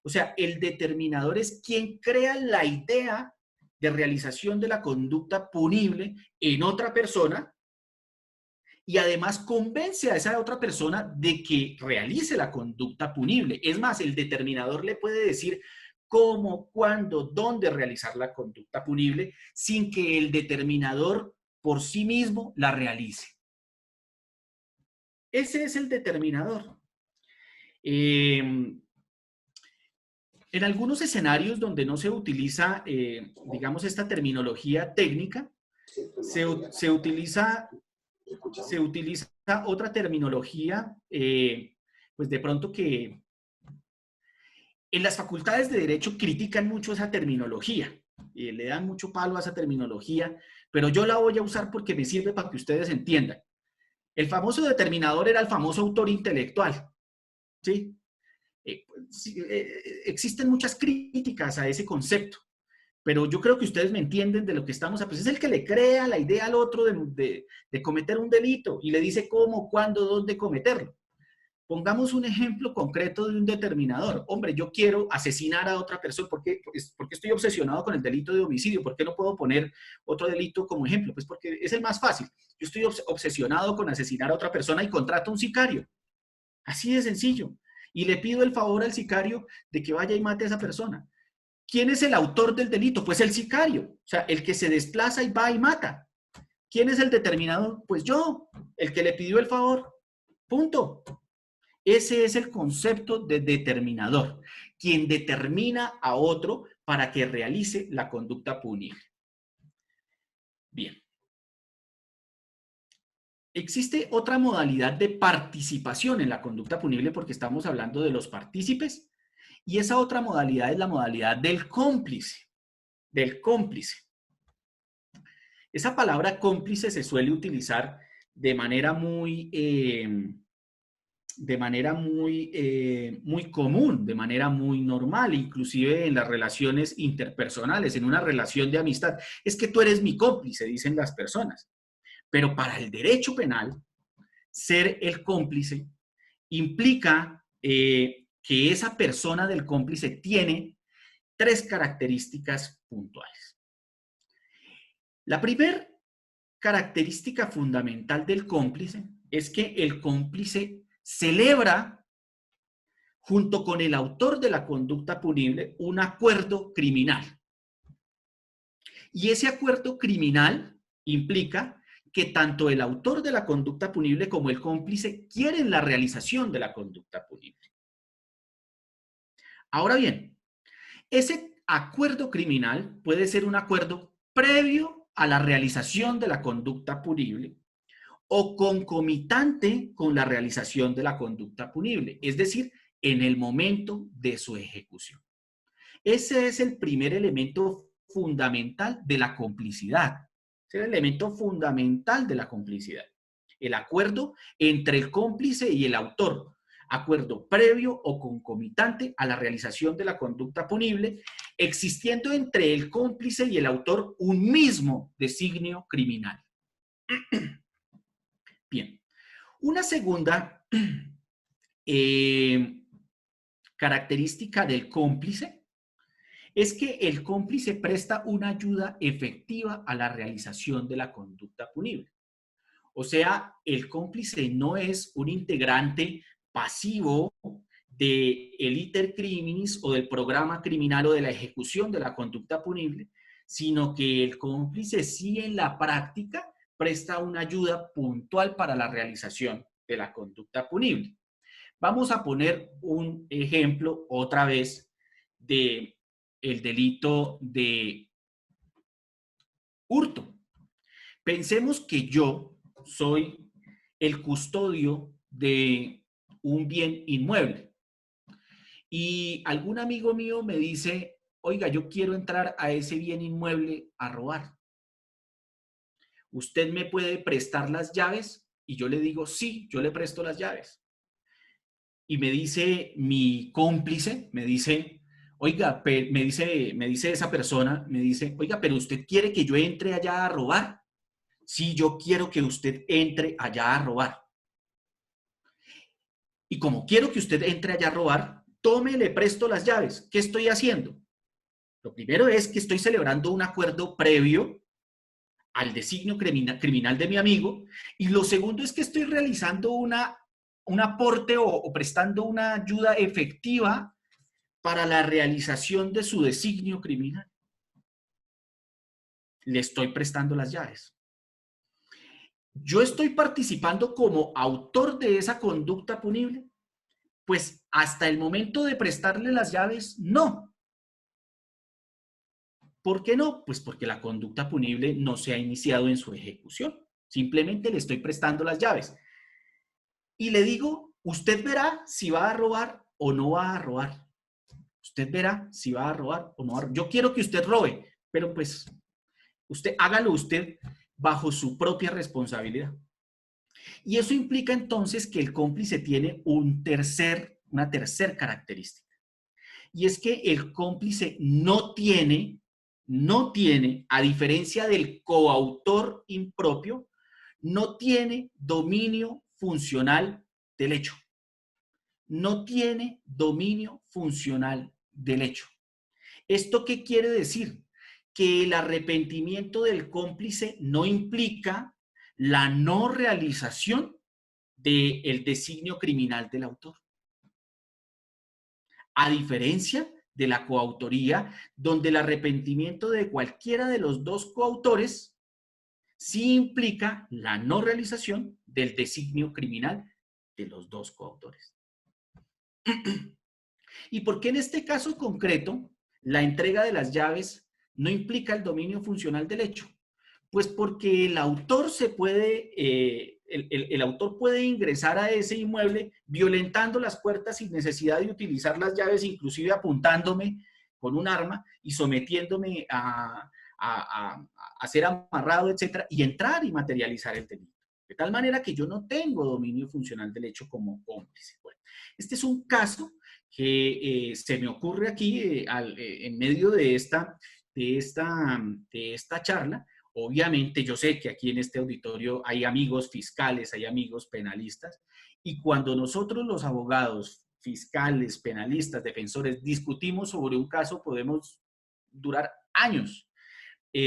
O sea, el determinador es quien crea la idea de realización de la conducta punible en otra persona y además convence a esa otra persona de que realice la conducta punible. Es más, el determinador le puede decir cómo, cuándo, dónde realizar la conducta punible sin que el determinador por sí mismo la realice. Ese es el determinador. En algunos escenarios donde no se utiliza, digamos, esta terminología técnica, se utiliza otra terminología, pues de pronto que en las facultades de Derecho critican mucho esa terminología, le dan mucho palo a esa terminología, pero yo la voy a usar porque me sirve para que ustedes entiendan. El famoso determinador era el famoso autor intelectual, ¿sí? Existen muchas críticas a ese concepto, pero yo creo que ustedes me entienden de lo que estamos hablando. Es el que le crea la idea al otro de cometer un delito y le dice cómo, cuándo, dónde cometerlo. Pongamos un ejemplo concreto de un determinador. Hombre, yo quiero asesinar a otra persona. Porque estoy obsesionado con el delito de homicidio. ¿Por qué no puedo poner otro delito como ejemplo? Pues porque es el más fácil. Yo estoy obsesionado con asesinar a otra persona y contrato a un sicario. Así de sencillo. Y le pido el favor al sicario de que vaya y mate a esa persona. ¿Quién es el autor del delito? Pues el sicario. O sea, el que se desplaza y va y mata. ¿Quién es el determinador? Pues yo, el que le pidió el favor. Punto. Ese es el concepto de determinador, quien determina a otro para que realice la conducta punible. Bien. Existe otra modalidad de participación en la conducta punible porque estamos hablando de los partícipes y esa otra modalidad es la modalidad del cómplice. Del cómplice. Esa palabra cómplice se suele utilizar de manera muy común, de manera muy normal, inclusive en las relaciones interpersonales, en una relación de amistad. Es que tú eres mi cómplice, dicen las personas. Pero para el derecho penal, ser el cómplice implica que esa persona del cómplice tiene tres características puntuales. La primera característica fundamental del cómplice es que el cómplice celebra junto con el autor de la conducta punible un acuerdo criminal. Y ese acuerdo criminal implica que tanto el autor de la conducta punible como el cómplice quieren la realización de la conducta punible. Ahora bien, ese acuerdo criminal puede ser un acuerdo previo a la realización de la conducta punible o concomitante con la realización de la conducta punible, es decir, en el momento de su ejecución. Ese es el primer elemento fundamental de la complicidad. Ese es el elemento fundamental de la complicidad. El acuerdo entre el cómplice y el autor. Acuerdo previo o concomitante a la realización de la conducta punible, existiendo entre el cómplice y el autor un mismo designio criminal. Bien. Una segunda característica del cómplice es que el cómplice presta una ayuda efectiva a la realización de la conducta punible. O sea, el cómplice no es un integrante pasivo del iter criminis o del programa criminal o de la ejecución de la conducta punible, sino que el cómplice sí en la práctica presta una ayuda puntual para la realización de la conducta punible. Vamos a poner un ejemplo otra vez de el delito de hurto. Pensemos que yo soy el custodio de un bien inmueble y algún amigo mío me dice, oiga, yo quiero entrar a ese bien inmueble a robar. ¿Usted me puede prestar las llaves? Y yo le digo, sí, yo le presto las llaves. Y me dice mi cómplice, me dice, oiga, me dice esa persona, me dice, oiga, pero usted quiere que yo entre allá a robar. Sí, yo quiero que usted entre allá a robar. Y como quiero que usted entre allá a robar, tome, le presto las llaves. ¿Qué estoy haciendo? Lo primero es que estoy celebrando un acuerdo previo al designio criminal de mi amigo. Y lo segundo es que estoy realizando un aporte o prestando una ayuda efectiva para la realización de su designio criminal. Le estoy prestando las llaves. ¿Yo estoy participando como autor de esa conducta punible? Pues hasta el momento de prestarle las llaves, no. ¿Por qué no? Pues porque la conducta punible no se ha iniciado en su ejecución. Simplemente le estoy prestando las llaves. Y le digo, usted verá si va a robar o no va a robar. Usted verá si va a robar o no va a robar. Yo quiero que usted robe, pero pues hágalo usted bajo su propia responsabilidad. Y eso implica entonces que el cómplice tiene una tercer característica. Y es que el cómplice no tiene, a diferencia del coautor impropio, no tiene dominio funcional del hecho. No tiene dominio funcional del hecho. ¿Esto qué quiere decir? Que el arrepentimiento del cómplice no implica la no realización del designio criminal del autor. A diferencia de la coautoría, donde el arrepentimiento de cualquiera de los dos coautores sí implica la no realización del designio criminal de los dos coautores. ¿Y por qué en este caso concreto la entrega de las llaves no implica el dominio funcional del hecho? Pues porque el autor el autor puede ingresar a ese inmueble violentando las puertas sin necesidad de utilizar las llaves, inclusive apuntándome con un arma y sometiéndome a ser amarrado, etcétera, y entrar y materializar el delito. De tal manera que yo no tengo dominio funcional del hecho como cómplice. Bueno, este es un caso que se me ocurre aquí en medio de esta charla. Obviamente yo sé que aquí en este auditorio hay amigos fiscales, hay amigos penalistas, y cuando nosotros los abogados, fiscales, penalistas, defensores, discutimos sobre un caso, podemos durar años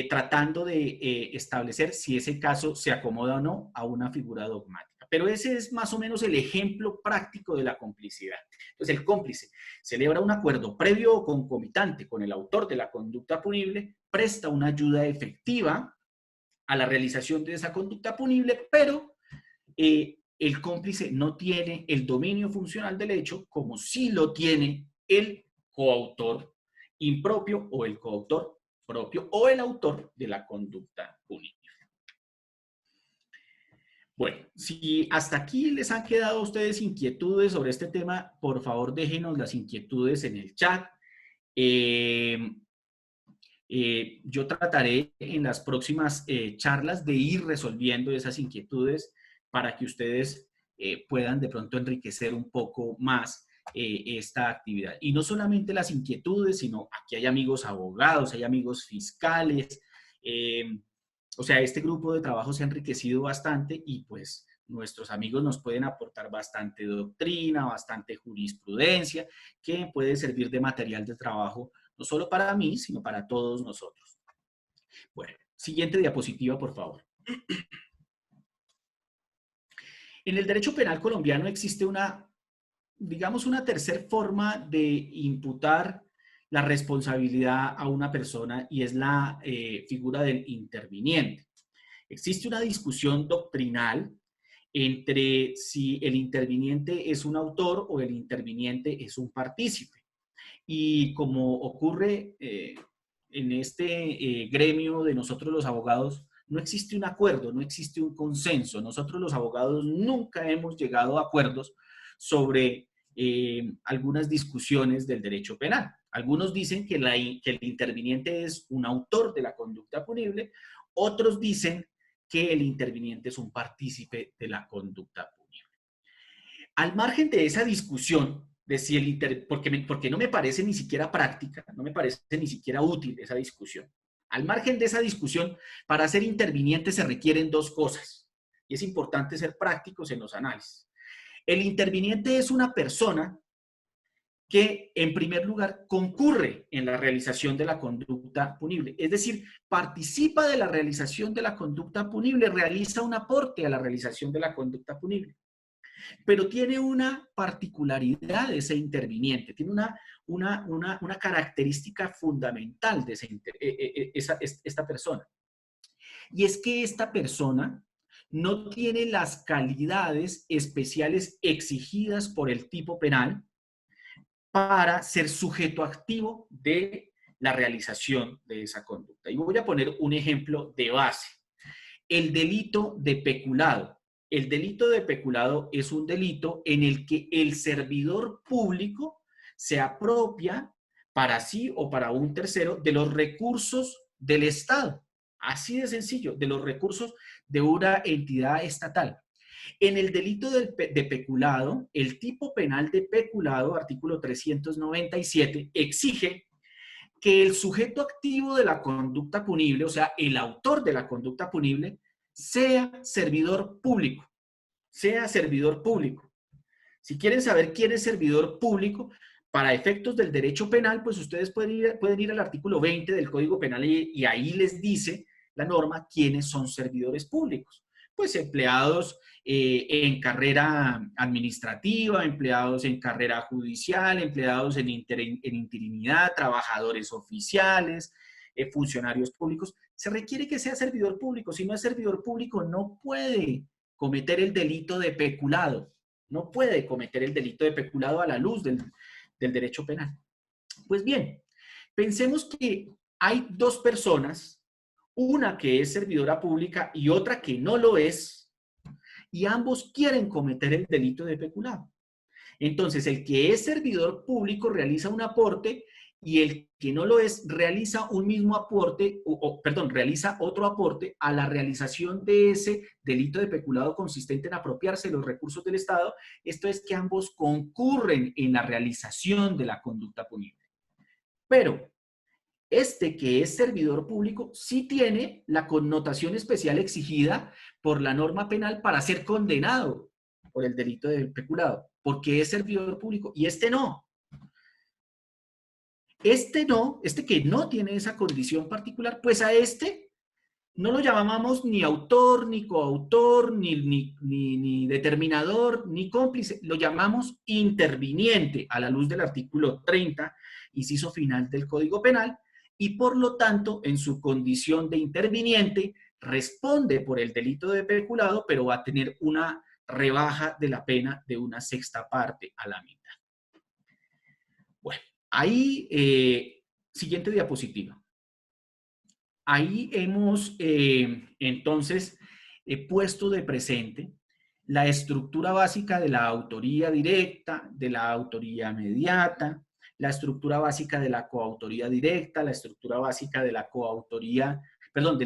tratando de establecer si ese caso se acomoda o no a una figura dogmática. Pero ese es más o menos el ejemplo práctico de la complicidad. Entonces, el cómplice celebra un acuerdo previo o concomitante con el autor de la conducta punible, presta una ayuda efectiva a la realización de esa conducta punible, pero el cómplice no tiene el dominio funcional del hecho como sí lo tiene el coautor impropio o el coautor propio o el autor de la conducta punible. Bueno, si hasta aquí les han quedado a ustedes inquietudes sobre este tema, por favor déjenos las inquietudes en el chat. Eh, yo trataré en las próximas charlas de ir resolviendo esas inquietudes para que ustedes puedan de pronto enriquecer un poco más esta actividad. Y no solamente las inquietudes, sino aquí hay amigos abogados, hay amigos fiscales. O sea, este grupo de trabajo se ha enriquecido bastante y pues nuestros amigos nos pueden aportar bastante doctrina, bastante jurisprudencia, que puede servir de material de trabajo no solo para mí, sino para todos nosotros. Bueno, siguiente diapositiva, por favor. En el derecho penal colombiano existe una, digamos, una tercera forma de imputar la responsabilidad a una persona y es la figura del interviniente. Existe una discusión doctrinal entre si el interviniente es un autor o el interviniente es un partícipe. Y como ocurre en este gremio de nosotros los abogados, no existe un acuerdo, no existe un consenso. Nosotros los abogados nunca hemos llegado a acuerdos sobre algunas discusiones del derecho penal. Algunos dicen que el interviniente es un autor de la conducta punible, otros dicen que el interviniente es un partícipe de la conducta punible. Al margen de esa discusión, de si porque no me parece ni siquiera práctica, no me parece ni siquiera útil esa discusión. Al margen de esa discusión, para ser interviniente se requieren dos cosas, y es importante ser prácticos en los análisis. El interviniente es una persona que, en primer lugar, concurre en la realización de la conducta punible, es decir, participa de la realización de la conducta punible, realiza un aporte a la realización de la conducta punible. Pero tiene una particularidad de ese interviniente, tiene una característica fundamental de esta persona. Y es que esta persona no tiene las calidades especiales exigidas por el tipo penal para ser sujeto activo de la realización de esa conducta. Y voy a poner un ejemplo de base. El delito de peculado. El delito de peculado es un delito en el que el servidor público se apropia para sí o para un tercero de los recursos del Estado. Así de sencillo, de los recursos de una entidad estatal. En el delito de peculado, el tipo penal de peculado, artículo 397, exige que el sujeto activo de la conducta punible, o sea, el autor de la conducta punible, sea servidor público. Sea servidor público. Si quieren saber quién es servidor público, para efectos del derecho penal, pues ustedes pueden ir al artículo 20 del Código Penal y ahí les dice la norma quiénes son servidores públicos. Pues empleados en carrera administrativa, empleados en carrera judicial, empleados en interinidad, trabajadores oficiales, funcionarios públicos. Se requiere que sea servidor público. Si no es servidor público, no puede cometer el delito de peculado. No puede cometer el delito de peculado a la luz del derecho penal. Pues bien, pensemos que hay dos personas, una que es servidora pública y otra que no lo es, y ambos quieren cometer el delito de peculado. Entonces, el que es servidor público realiza un aporte y el que no lo es realiza un mismo aporte, realiza otro aporte a la realización de ese delito de peculado consistente en apropiarse de los recursos del Estado. Esto es que ambos concurren en la realización de la conducta punible. Pero este que es servidor público sí tiene la connotación especial exigida por la norma penal para ser condenado por el delito de peculado, porque es servidor público y este no. Este que no tiene esa condición particular, pues a este no lo llamamos ni autor, ni coautor, ni determinador, ni cómplice, lo llamamos interviniente a la luz del artículo 30, inciso final del Código Penal, y por lo tanto, en su condición de interviniente, responde por el delito de peculado, pero va a tener una rebaja de la pena de una sexta parte a la mitad. Bueno, ahí, siguiente diapositiva. Ahí hemos, entonces, puesto de presente la estructura básica de la autoría directa, de la autoría mediata, la estructura básica de la coautoría directa, la estructura básica de la coautoría, perdón, de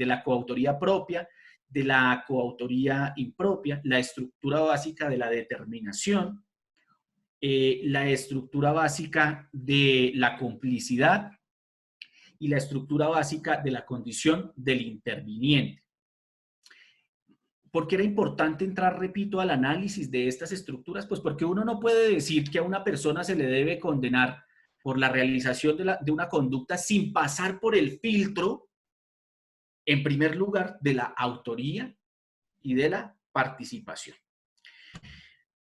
la coautoría propia, de la coautoría impropia, la estructura básica de la determinación, la estructura básica de la complicidad y la estructura básica de la condición del interviniente. ¿Por qué era importante entrar, repito, al análisis de estas estructuras? Pues porque uno no puede decir que a una persona se le debe condenar por la realización de una conducta sin pasar por el filtro, en primer lugar, de la autoría y de la participación.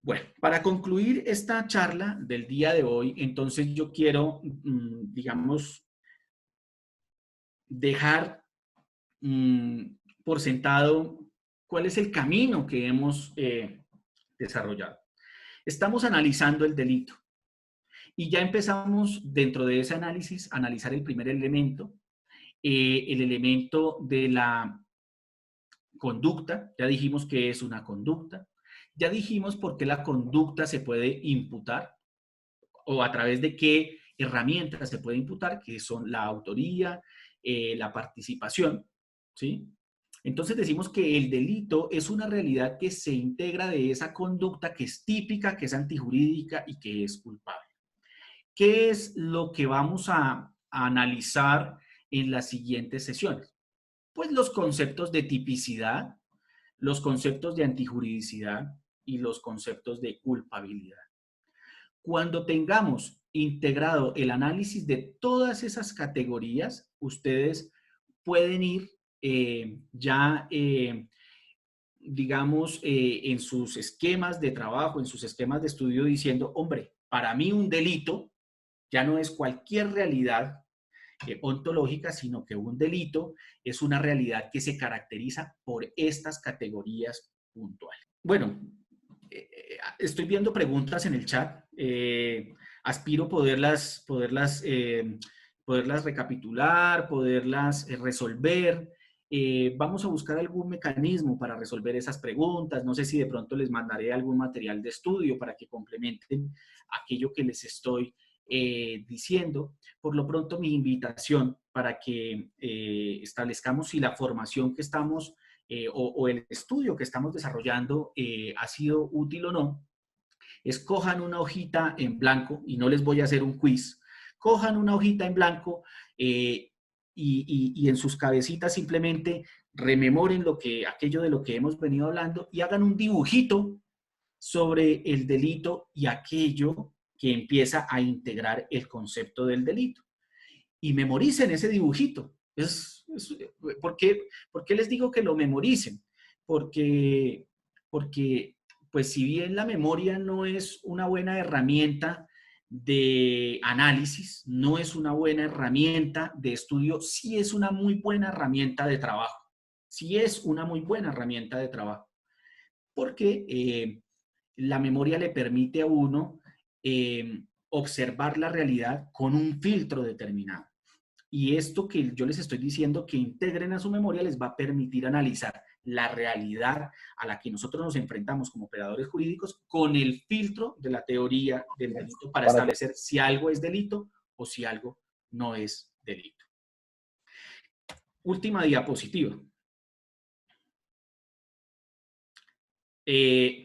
Bueno, para concluir esta charla del día de hoy, entonces yo quiero, digamos, dejar por sentado cuál es el camino que hemos desarrollado. Estamos analizando el delito y ya empezamos dentro de ese análisis a analizar el primer elemento, el elemento de la conducta. Ya dijimos que es una conducta. Ya dijimos por qué la conducta se puede imputar o a través de qué herramientas se puede imputar, que son la autoría, la participación, ¿sí? Entonces decimos que el delito es una realidad que se integra de esa conducta que es típica, que es antijurídica y que es culpable. ¿Qué es lo que vamos a analizar en las siguientes sesiones? Pues los conceptos de tipicidad, los conceptos de antijuridicidad y los conceptos de culpabilidad. Cuando tengamos integrado el análisis de todas esas categorías, ustedes pueden ir digamos, en sus esquemas de trabajo, en sus esquemas de estudio, diciendo, hombre, para mí un delito ya no es cualquier realidad ontológica, sino que un delito es una realidad que se caracteriza por estas categorías puntuales. Bueno, estoy viendo preguntas en el chat. Aspiro poderlas recapitular, poderlas resolver. Vamos a buscar algún mecanismo para resolver esas preguntas. No sé si de pronto les mandaré algún material de estudio para que complementen aquello que les estoy diciendo. Por lo pronto, mi invitación para que establezcamos si la formación que estamos o el estudio que estamos desarrollando ha sido útil o no, es cojan una hojita en blanco, y no les voy a hacer un quiz, cojan una hojita en blanco y en sus cabecitas simplemente rememoren aquello de lo que hemos venido hablando y hagan un dibujito sobre el delito y aquello que empieza a integrar el concepto del delito. Y memoricen ese dibujito. ¿Por qué les digo que lo memoricen? Porque pues si bien la memoria no es una buena herramienta de análisis, no es una buena herramienta de estudio, sí es una muy buena herramienta de trabajo. Sí es una muy buena herramienta de trabajo. Porque la memoria le permite a uno observar la realidad con un filtro determinado. Y esto que yo les estoy diciendo que integren a su memoria les va a permitir analizar la realidad a la que nosotros nos enfrentamos como operadores jurídicos con el filtro de la teoría del delito para establecer si algo es delito o si algo no es delito. Última diapositiva.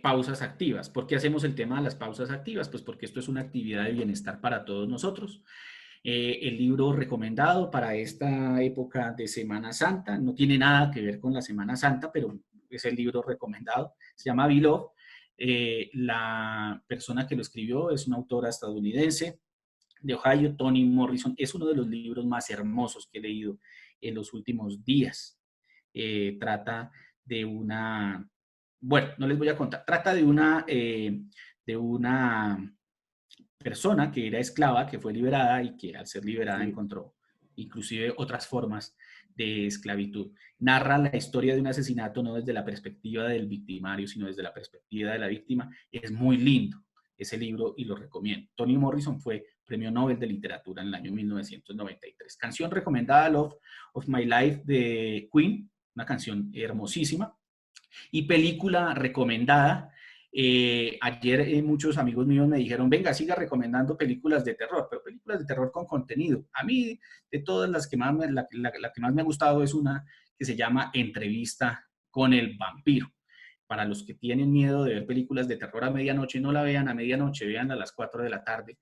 Pausas activas. ¿Por qué hacemos el tema de las pausas activas? Pues porque esto es una actividad de bienestar para todos nosotros. El libro recomendado para esta época de Semana Santa, no tiene nada que ver con la Semana Santa, pero es el libro recomendado, se llama Beloved. La persona que lo escribió es una autora estadounidense de Ohio, Toni Morrison. Es uno de los libros más hermosos que he leído en los últimos días. Trata de una... Bueno, no les voy a contar. Trata de una persona que era esclava, que fue liberada y que al ser liberada encontró inclusive otras formas de esclavitud. Narra la historia de un asesinato no desde la perspectiva del victimario, sino desde la perspectiva de la víctima. Es muy lindo ese libro y lo recomiendo. Toni Morrison fue Premio Nobel de Literatura en el año 1993. Canción recomendada, Love of My Life de Queen. una canción hermosísima. Y película recomendada. Ayer muchos amigos míos me dijeron, venga, siga recomendando películas de terror, pero películas de terror con contenido. A mí, de todas las que más la que más me ha gustado es una que se llama Entrevista con el vampiro. Para los que tienen miedo de ver películas de terror a medianoche, no la vean a medianoche, vean a las 4 de la tarde,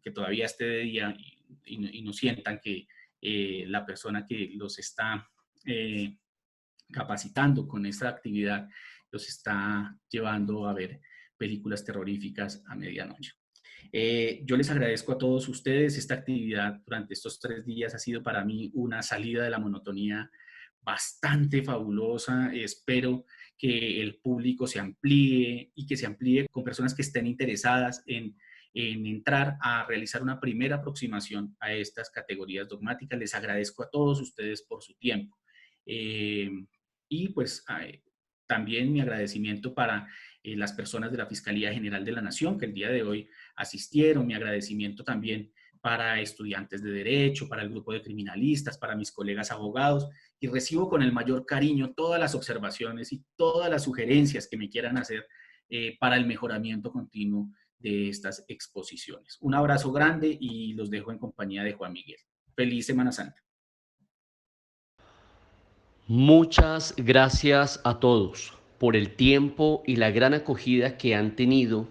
que todavía esté de día y no sientan que la persona que los está capacitando con esta actividad los está llevando a ver películas terroríficas a medianoche. Yo les agradezco a todos ustedes. Esta actividad durante estos 3 días ha sido para mí una salida de la monotonía bastante fabulosa. Espero que el público se amplíe y que se amplíe con personas que estén interesadas en entrar a realizar una primera aproximación a estas categorías dogmáticas. Les agradezco a todos ustedes por su tiempo. Y pues también mi agradecimiento para las personas de la Fiscalía General de la Nación que el día de hoy asistieron, mi agradecimiento también para estudiantes de Derecho, para el grupo de criminalistas, para mis colegas abogados, y recibo con el mayor cariño todas las observaciones y todas las sugerencias que me quieran hacer para el mejoramiento continuo de estas exposiciones. Un abrazo grande y los dejo en compañía de Juan Miguel. Feliz Semana Santa. Muchas gracias a todos por el tiempo y la gran acogida que han tenido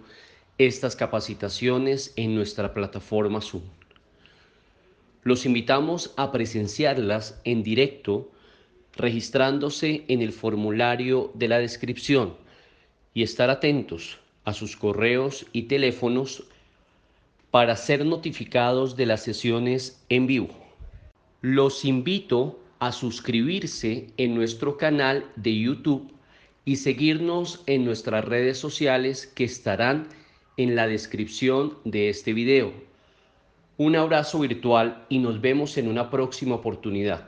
estas capacitaciones en nuestra plataforma Zoom. Los invitamos a presenciarlas en directo registrándose en el formulario de la descripción y estar atentos a sus correos y teléfonos para ser notificados de las sesiones en vivo. Los invito a suscribirse en nuestro canal de YouTube y seguirnos en nuestras redes sociales que estarán en la descripción de este video. Un abrazo virtual y nos vemos en una próxima oportunidad.